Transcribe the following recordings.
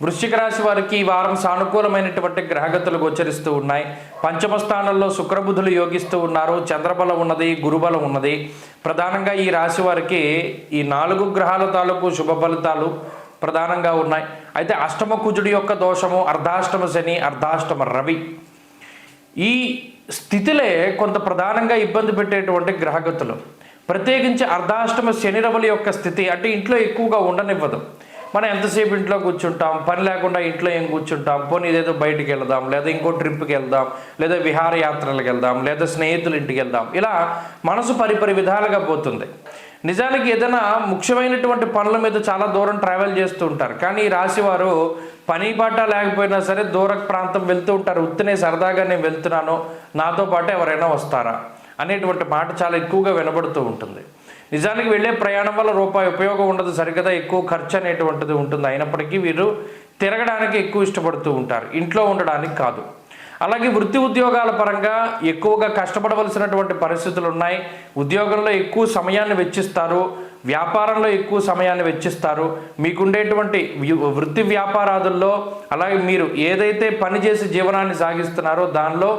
వృశ్చిక రాశి వారికి ఈ వారం సానుకూలమైనటువంటి గ్రహగతులు గోచరిస్తూ ఉన్నాయి. పంచమ స్థానంలో శుక్రబుధులు యోగిస్తూ ఉన్నారు. చంద్రబలం ఉన్నది, గురుబలం ఉన్నది. ప్రధానంగా ఈ రాశి వారికి ఈ 4 గ్రహాల తాలూకు శుభ ఫలితాలు ప్రధానంగా ఉన్నాయి. అయితే అష్టమ కుజుడి యొక్క దోషము, అర్ధాష్టమ శని, అర్ధాష్టమ రవి ఈ స్థితిలే కొంత ప్రధానంగా ఇబ్బంది పెట్టేటువంటి గ్రహగతులు. ప్రత్యేకించి అర్ధాష్టమ శని రవుల యొక్క స్థితి అంటే ఇంట్లో ఎక్కువగా ఉండనివ్వదు. మనం ఎంతసేపు ఇంట్లో కూర్చుంటాం, పని లేకుండా ఇంట్లో ఏం కూర్చుంటాం, పోనీ ఇదేదో బయటికి వెళ్దాం, లేదా ఇంకో ట్రిప్కి వెళ్దాం, లేదా విహారయాత్రలకు వెళ్దాం, లేదా స్నేహితుల ఇంటికి వెళ్దాం, ఇలా మనసు పరిపరి విధాలుగా పోతుంది. నిజానికి ఏదైనా ముఖ్యమైనటువంటి పనుల మీద చాలా దూరం ట్రావెల్ చేస్తూ ఉంటారు. కానీ ఈ రాశివారు పని పాట లేకపోయినా సరే దూర ప్రాంతం వెళ్తూ ఉంటారు. ఉత్తినే సరదాగా నేను వెళ్తున్నాను, నాతో పాటు ఎవరైనా వస్తారా అనేటువంటి మాట చాలా ఎక్కువగా వినబడుతూ ఉంటుంది. నిజానికి వెళ్ళే ప్రయాణం వల్ల రూపాయి ఉపయోగం ఉండదు, సరిగ్గా ఎక్కువ ఖర్చు అనేటువంటిది ఉంటుంది. అయినప్పటికీ వీరు తిరగడానికి ఎక్కువ ఇష్టపడుతూ ఉంటారు, ఇంట్లో ఉండడానికి కాదు. అలాగే వృత్తి ఉద్యోగాల పరంగా ఎక్కువగా కష్టపడవలసినటువంటి పరిస్థితులు ఉన్నాయి. ఉద్యోగంలో ఎక్కువ సమయాన్ని వెచ్చిస్తారు, వ్యాపారంలో ఎక్కువ సమయాన్ని వెచ్చిస్తారు. మీకుండేటువంటి వృత్తి వ్యాపారాదుల్లో అలాగే మీరు ఏదైతే పని చేసి జీవనాన్ని సాగిస్తున్నారో దానిలో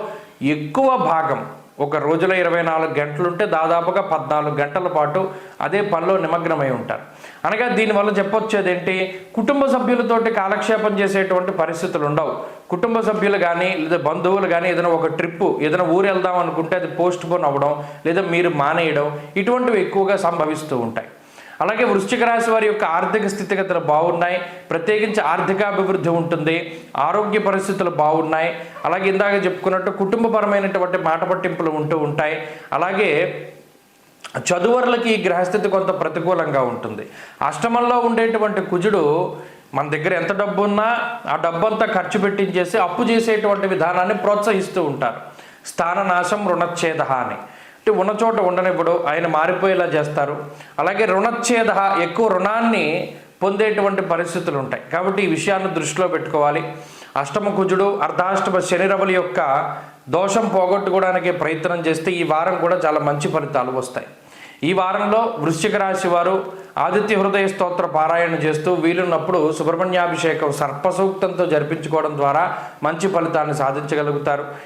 ఎక్కువ భాగం ఒక రోజులో 24 గంటలుంటే దాదాపుగా 14 గంటల పాటు అదే పనిలో నిమగ్నమై ఉంటారు. అనగా దీనివల్ల చెప్పొచ్చేది ఏంటి, కుటుంబ సభ్యులతోటి కాలక్షేపం చేసేటువంటి పరిస్థితులు ఉండవు. కుటుంబ సభ్యులు కానీ లేదా బంధువులు కానీ ఏదైనా ఒక ట్రిప్పు ఏదైనా ఊరు వెళ్దాం అనుకుంటే అది పోస్ట్ పోన్ అవ్వడం లేదా మీరు మానేయడం ఇటువంటివి ఎక్కువగా సంభవిస్తూ ఉంటాయి. అలాగే వృశ్చిక రాశి వారి యొక్క ఆర్థిక స్థితిగతులు బాగున్నాయి. ప్రత్యేకించి ఆర్థికాభివృద్ధి ఉంటుంది, ఆరోగ్య పరిస్థితులు బాగున్నాయి. అలాగే ఇందాక చెప్పుకున్నట్టు కుటుంబపరమైనటువంటి మాట పట్టింపులు ఉంటూ ఉంటాయి. అలాగే చదువరులకి ఈ గ్రహస్థితి కొంత ప్రతికూలంగా ఉంటుంది. అష్టమంలో ఉండేటువంటి కుజుడు మన దగ్గర ఎంత డబ్బు ఉన్నా ఆ డబ్బంతా ఖర్చు పెట్టించేసి అప్పు చేసేటువంటి విధానాన్ని ప్రోత్సహిస్తూ ఉంటారు. స్థాననాశం రుణచ్ఛేద అని ఉన్న చోట ఉండనివ్వడు, ఆయన మారిపోయేలా చేస్తారు. అలాగే రుణచ్ఛేద ఎక్కువ రుణాన్ని పొందేటువంటి పరిస్థితులు ఉంటాయి. కాబట్టి ఈ విషయాన్ని దృష్టిలో పెట్టుకోవాలి. అష్టమ కుజుడు, అర్ధాష్టమ శని రవుల యొక్క దోషం పోగొట్టుకోవడానికి ప్రయత్నం చేస్తే ఈ వారం కూడా చాలా మంచి ఫలితాలు వస్తాయి. ఈ వారంలో వృశ్చిక రాశి వారు ఆదిత్య హృదయ స్తోత్ర పారాయణ చేస్తూ వీలున్నప్పుడు సుబ్రహ్మణ్యాభిషేకం సర్పసూక్తంతో జరిపించుకోవడం ద్వారా మంచి ఫలితాన్ని సాధించగలుగుతారు.